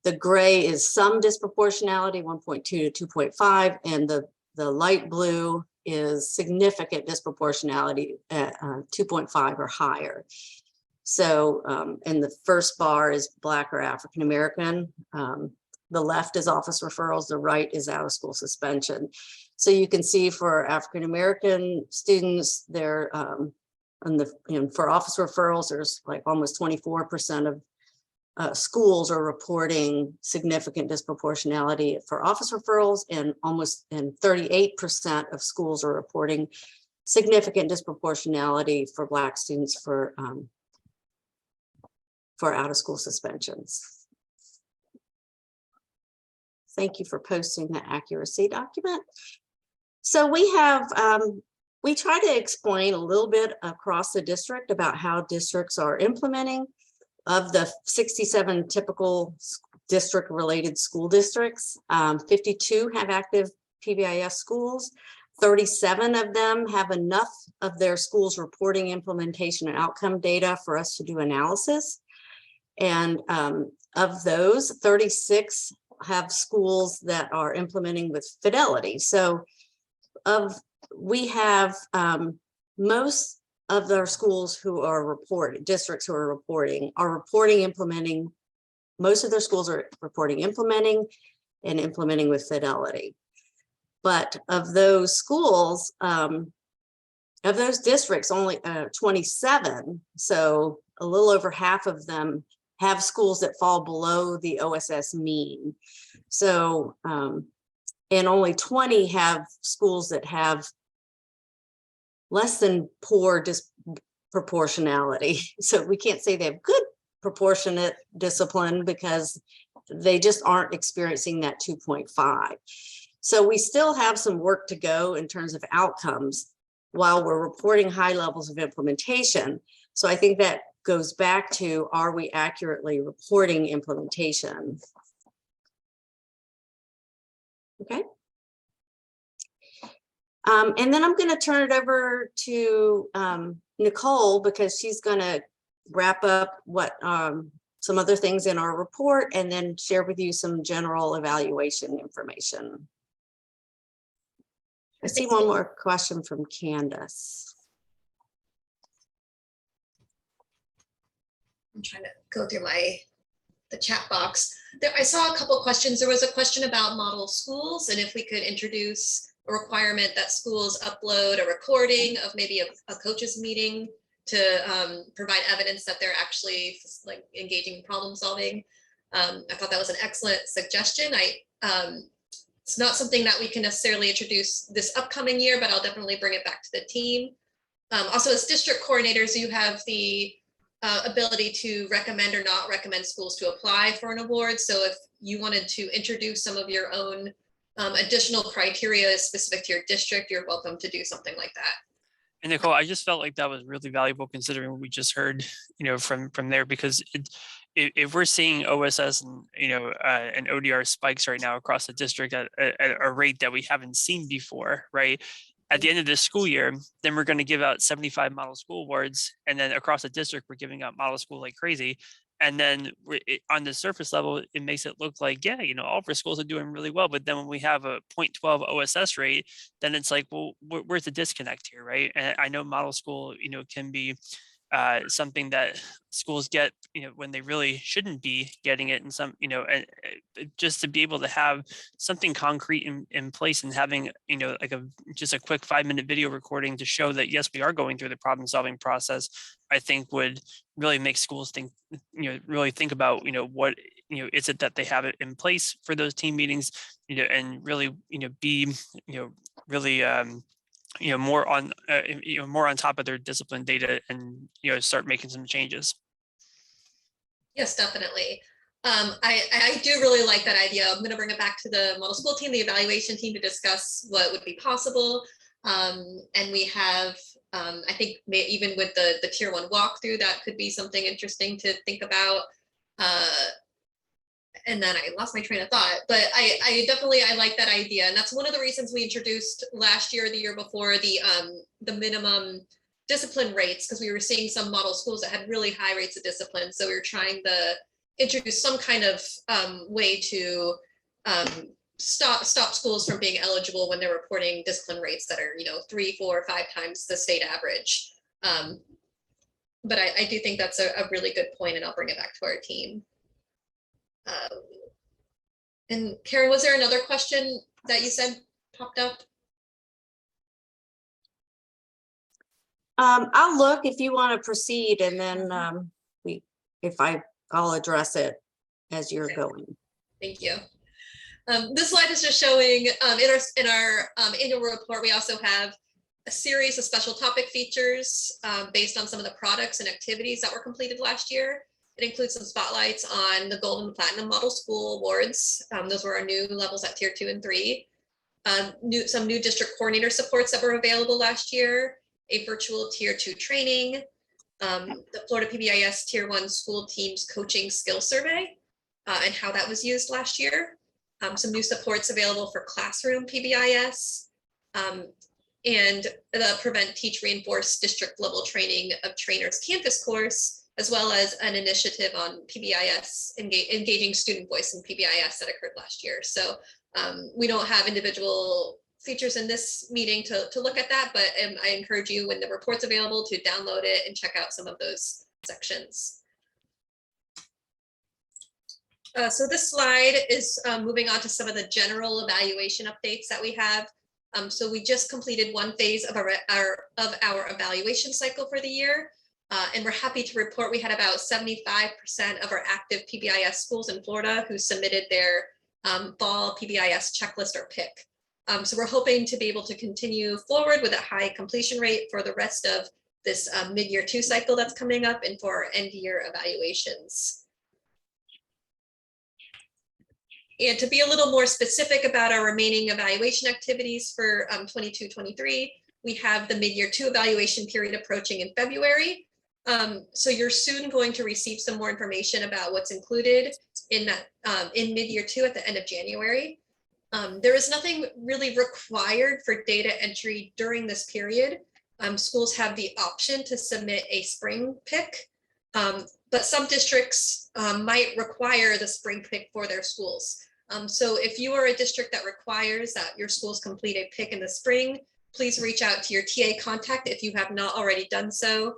The gray is some disproportionality, 1.2 to 2.5, and the light blue is significant disproportionality at 2.5 or higher. So, and the first bar is Black or African-American. The left is office referrals, the right is out of school suspension. So you can see for African-American students, they're for office referrals, there's like almost 24% of schools are reporting significant disproportionality for office referrals, and 38% of schools are reporting significant disproportionality for Black students for out of school suspensions. Thank you for posting the accuracy document. So we have, we try to explain a little bit across the district about how districts are implementing. Of the 67 typical district-related school districts, 52 have active PBIS schools. 37 of them have enough of their schools reporting implementation and outcome data for us to do analysis. And of those, 36 have schools that are implementing with fidelity. So we have most of their schools who are reporting, districts who are reporting implementing. Most of their schools are reporting implementing with fidelity. But of those schools, of those districts, only 27, so a little over half of them have schools that fall below the OSS mean. So, and only 20 have schools that have less than poor proportionality. So we can't say they have good proportionate discipline because they just aren't experiencing that 2.5. So we still have some work to go in terms of outcomes while we're reporting high levels of implementation. So I think that goes back to, are we accurately reporting implementation? Okay. And then I'm going to turn it over to Nicole, because she's going to wrap up what some other things in our report and then share with you some general evaluation information. I see one more question from Candace. I'm trying to go through the chat box. I saw a couple questions. There was a question about model schools and if we could introduce a requirement that schools upload a recording of maybe a coach's meeting to provide evidence that they're actually like engaging in problem solving. I thought that was an excellent suggestion. It's not something that we can necessarily introduce this upcoming year, but I'll definitely bring it back to the team. Also, as district coordinators, you have the ability to recommend or not recommend schools to apply for an award. So if you wanted to introduce some of your own additional criteria specific to your district, you're welcome to do something like that. And Nicole, I just felt like that was really valuable considering what we just heard, from there, because if we're seeing OSS and, and ODR spikes right now across the district at a rate that we haven't seen before, right? At the end of this school year, then we're going to give out 75 model school awards. And then across the district, we're giving out model school like crazy. And then on the surface level, it makes it look like, yeah, all of our schools are doing really well. But then when we have a 0.12 OSS rate, then it's like, well, where's the disconnect here, right? And I know model school, can be something that schools get, when they really shouldn't be getting it. And some, and just to be able to have something concrete in place and having, like just a quick 5-minute video recording to show that, yes, we are going through the problem solving process, I think would really make schools think, really think about, what, is it that they have it in place for those team meetings, and really, be, really, more on, more on top of their discipline data and, start making some changes. Yes, definitely. I do really like that idea. I'm going to bring it back to the model school team, the evaluation team, to discuss what would be possible. And we have, I think even with the tier 1 walkthrough, that could be something interesting to think about. And then I lost my train of thought, but I definitely like that idea. And that's one of the reasons we introduced last year, the year before, the minimum discipline rates, because we were seeing some model schools that had really high rates of discipline. So we were trying to introduce some kind of way to stop schools from being eligible when they're reporting discipline rates that are 3, 4, 5 times the state average. But I do think that's a really good point, and I'll bring it back to our team. And Karen, was there another question that you said popped up? I'll look if you want to proceed, and then I'll address it as you're going. Thank you. This slide is just showing in our annual report, we also have a series of special topic features based on some of the products and activities that were completed last year. It includes some spotlights on the Gold and Platinum Model School Awards. Those were our new levels at Tier 2 and 3. Some new district coordinator supports that were available last year, a virtual Tier 2 training, the Florida PBIS Tier 1 school teams coaching skill survey, and how that was used last year. Some new supports available for classroom PBIS, and the Prevent, Teach, Reinforce district level training of trainers campus course, as well as an initiative on PBIS, engaging student voice in PBIS that occurred last year. So we don't have individual features in this meeting to look at that, but I encourage you, when the report's available, to download it and check out some of those sections. So this slide is moving on to some of the general evaluation updates that we have. So we just completed one phase of our evaluation cycle for the year. And we're happy to report we had about 75% of our active PBIS schools in Florida who submitted their fall PBIS checklist or PIC. So we're hoping to be able to continue forward with a high completion rate for the rest of this mid-year 2 cycle that's coming up, and for our end-year evaluations. And to be a little more specific about our remaining evaluation activities for 22-23, we have the mid-year 2 evaluation period approaching in February. So you're soon going to receive some more information about what's included in that in mid-year 2 at the end of January. There is nothing really required for data entry during this period. Schools have the option to submit a spring PIC, but some districts might require the spring PIC for their schools. So if you are a district that requires that your schools complete a PIC in the spring, please reach out to your TA contact if you have not already done so,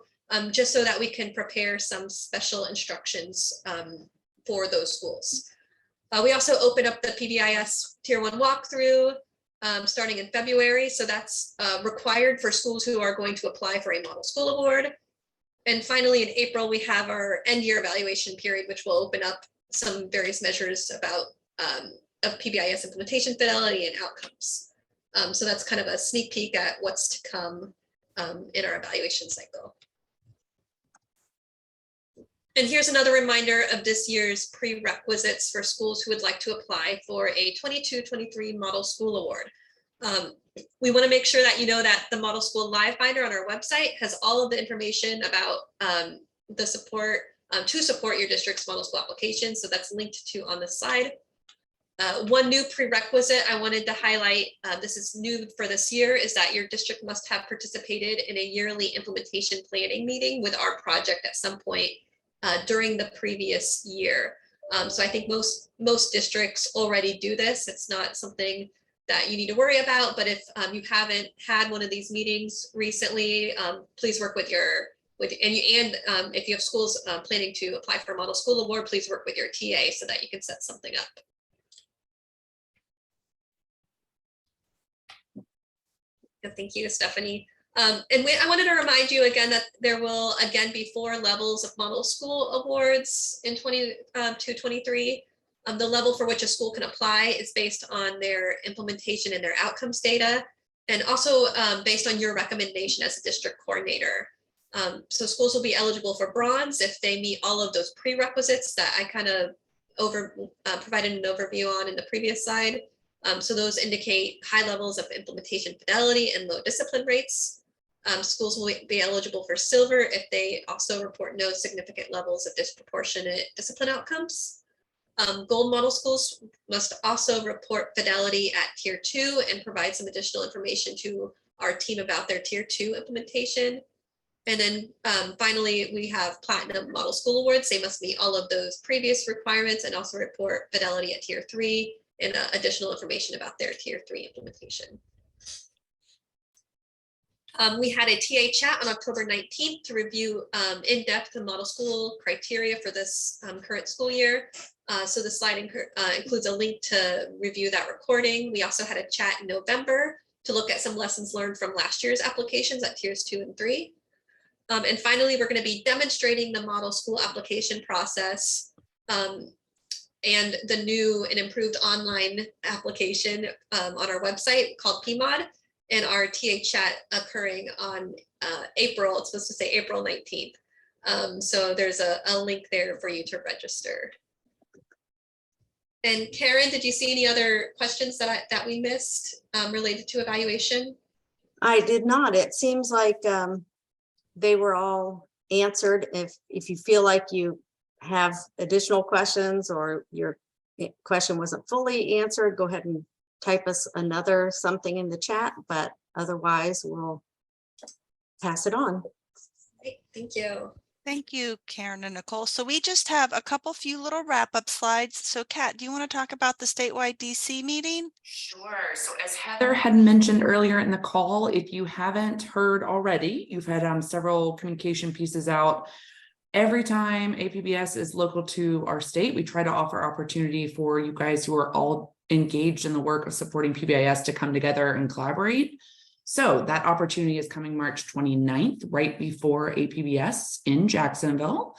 just so that we can prepare some special instructions for those schools. We also open up the PBIS Tier 1 walkthrough starting in February. So that's required for schools who are going to apply for a model school award. And finally, in April, we have our end-year evaluation period, which will open up some various measures about of PBIS implementation fidelity and outcomes. So that's kind of a sneak peek at what's to come in our evaluation cycle. And here's another reminder of this year's prerequisites for schools who would like to apply for a 22-23 Model School Award. We want to make sure that you know that the Model School Live Finder on our website has all of the information about the support to support your district's model school application. So that's linked to on this slide. One new prerequisite I wanted to highlight, this is new for this year, is that your district must have participated in a yearly implementation planning meeting with our project at some point during the previous year. So I think most districts already do this. It's not something that you need to worry about, but if you haven't had one of these meetings recently, please work with your if you have schools planning to apply for a model school award, please work with your TA so that you can set something up. Thank you, Stephanie. I wanted to remind you again that there will again be 4 levels of model school awards in 22-23. The level for which a school can apply is based on their implementation and their outcomes data, and also based on your recommendation as a district coordinator. So schools will be eligible for bronze if they meet all of those prerequisites that I kind of provided an overview on in the previous slide. So those indicate high levels of implementation fidelity and low discipline rates. Schools will be eligible for silver if they also report no significant levels of disproportionate discipline outcomes. Gold model schools must also report fidelity at Tier 2 and provide some additional information to our team about their Tier 2 implementation. And then finally, we have Platinum Model School Awards. They must meet all of those previous requirements and also report fidelity at Tier 3 and additional information about their Tier 3 implementation. We had a TA chat on October 19th to review in-depth the model school criteria for this current school year. So the slide includes a link to review that recording. We also had a chat in November to look at some lessons learned from last year's applications at Tiers 2 and 3. And finally, we're going to be demonstrating the model school application process and the new and improved online application on our website called PMOD, and our TA chat occurring on April, it's supposed to say April 19th. So there's a link there for you to register. And Karen, did you see any other questions that we missed related to evaluation? I did not. It seems like they were all answered. If you feel like you have additional questions or your question wasn't fully answered, go ahead and type us another something in the chat, but otherwise we'll pass it on. Great, thank you. Thank you, Karen and Nicole. So we just have a few little wrap-up slides. So Kat, do you want to talk about the statewide DC meeting? Sure. So as Heather had mentioned earlier in the call, if you haven't heard already, you've had several communication pieces out. Every time APBS is local to our state, we try to offer opportunity for you guys who are all engaged in the work of supporting PBIS to come together and collaborate. So that opportunity is coming March 29th, right before APBS in Jacksonville.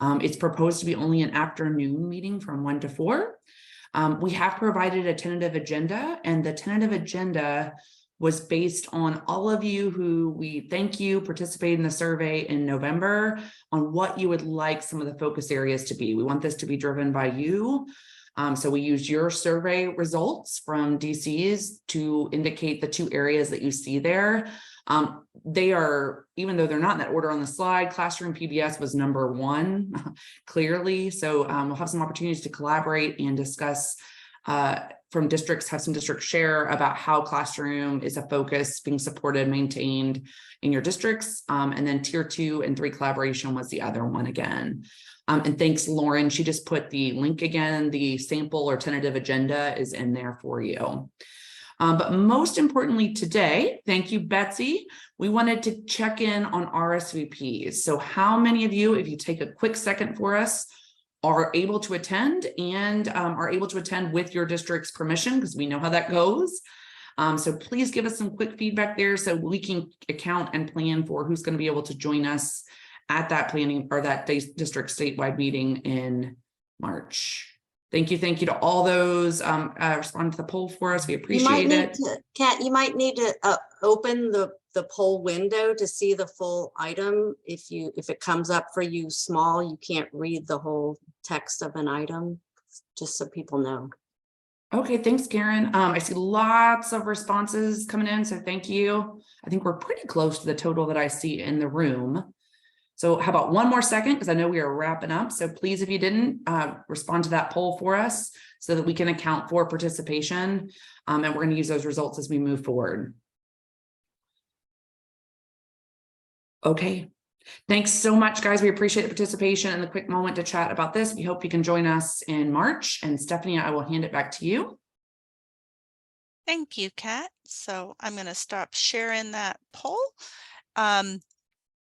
It's proposed to be only an afternoon meeting from 1 to 4. We have provided a tentative agenda, and the tentative agenda was based on all of you who we thank you participated in the survey in November on what you would like some of the focus areas to be. We want this to be driven by you. So we used your survey results from DCs to indicate the 2 areas that you see there. They are, even though they're not in that order on the slide, classroom PBS was number 1, clearly. So we'll have some opportunities to collaborate and discuss from districts, have some districts share about how classroom is a focus being supported, maintained in your districts. And then tier 2 and 3 collaboration was the other one again. And thanks, Lauren. She just put the link again. The sample or tentative agenda is in there for you. But most importantly today, thank you, Betsy. We wanted to check in on RSVPs. So how many of you, if you take a quick second for us, are able to attend and are able to attend with your district's permission, because we know how that goes. So please give us some quick feedback there so we can account and plan for who's going to be able to join us at that planning or that district statewide meeting in March. Thank you to all those respond to the poll for us. We appreciate it. Kat, you might need to open the poll window to see the full item. If it comes up for you small, you can't read the whole text of an item, just so people know. Okay, thanks, Karen. I see lots of responses coming in, so thank you. I think we're pretty close to the total that I see in the room. So how about one more second, because I know we are wrapping up. So please, if you didn't respond to that poll for us so that we can account for participation. And we're going to use those results as we move forward. Okay. Thanks so much, guys. We appreciate the participation and the quick moment to chat about this. We hope you can join us in March. And Stephanie, I will hand it back to you. Thank you, Kat. So I'm going to stop sharing that poll.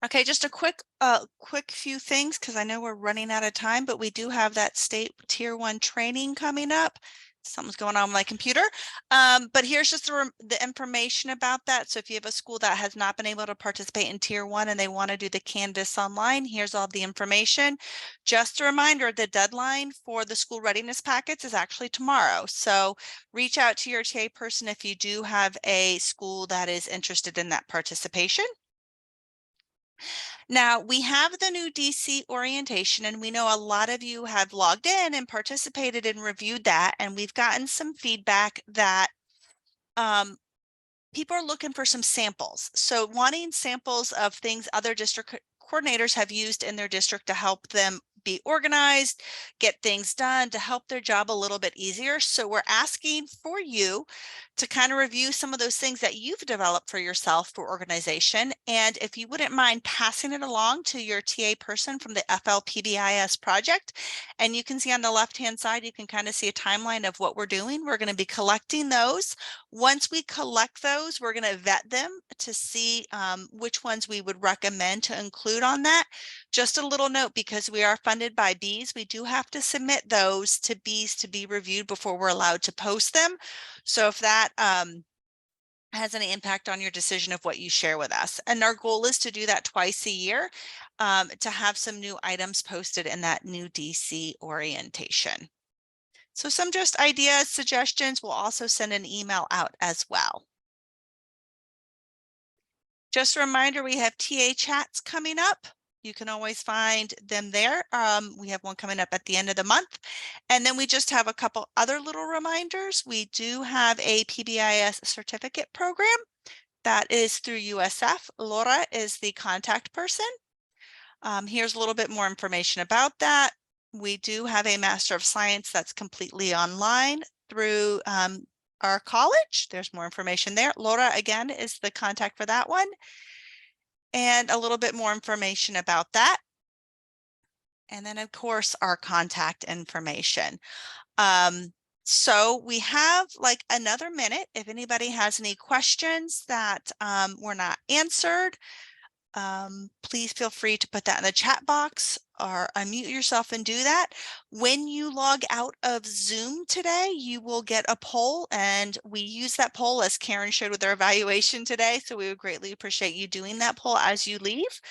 Okay, just a quick few things, because I know we're running out of time, but we do have that state tier 1 training coming up. Something's going on with my computer. But here's just the information about that. So if you have a school that has not been able to participate in tier 1 and they want to do the Canvas online, here's all the information. Just a reminder, the deadline for the school readiness packets is actually tomorrow. So reach out to your TA person if you do have a school that is interested in that participation. Now we have the new DC orientation, and we know a lot of you have logged in and participated and reviewed that, and we've gotten some feedback that people are looking for some samples. So wanting samples of things other district coordinators have used in their district to help them be organized, get things done, to help their job a little bit easier. So we're asking for you to kind of review some of those things that you've developed for yourself for organization. And if you wouldn't mind passing it along to your TA person from the FLPBIS project, and you can see on the left-hand side, you can kind of see a timeline of what we're doing. We're going to be collecting those. Once we collect those, we're going to vet them to see which ones we would recommend to include on that. Just a little note, because we are funded by Bees, we do have to submit those to Bees to be reviewed before we're allowed to post them. So if that has any impact on your decision of what you share with us. And our goal is to do that twice a year to have some new items posted in that new DC orientation. So some just ideas, suggestions. We'll also send an email out as well. Just a reminder, we have TA chats coming up. You can always find them there. We have one coming up at the end of the month. And then we just have a couple other little reminders. We do have a PBIS certificate program that is through USF. Laura is the contact person. Here's a little bit more information about that. We do have a Master of Science that's completely online through our college. There's more information there. Laura, again, is the contact for that one. And a little bit more information about that. And then, of course, our contact information. So we have like another minute. If anybody has any questions that were not answered, please feel free to put that in the chat box or unmute yourself and do that. When you log out of Zoom today, you will get a poll, and we use that poll as Karen showed with our evaluation today. So we would greatly appreciate you doing that poll as you leave.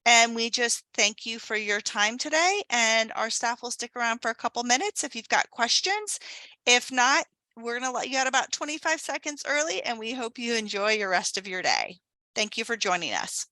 And we just thank you for your time today, and our staff will stick around for a couple minutes if you've got questions. If not, we're going to let you out about 25 seconds early, and we hope you enjoy your rest of your day. Thank you for joining us.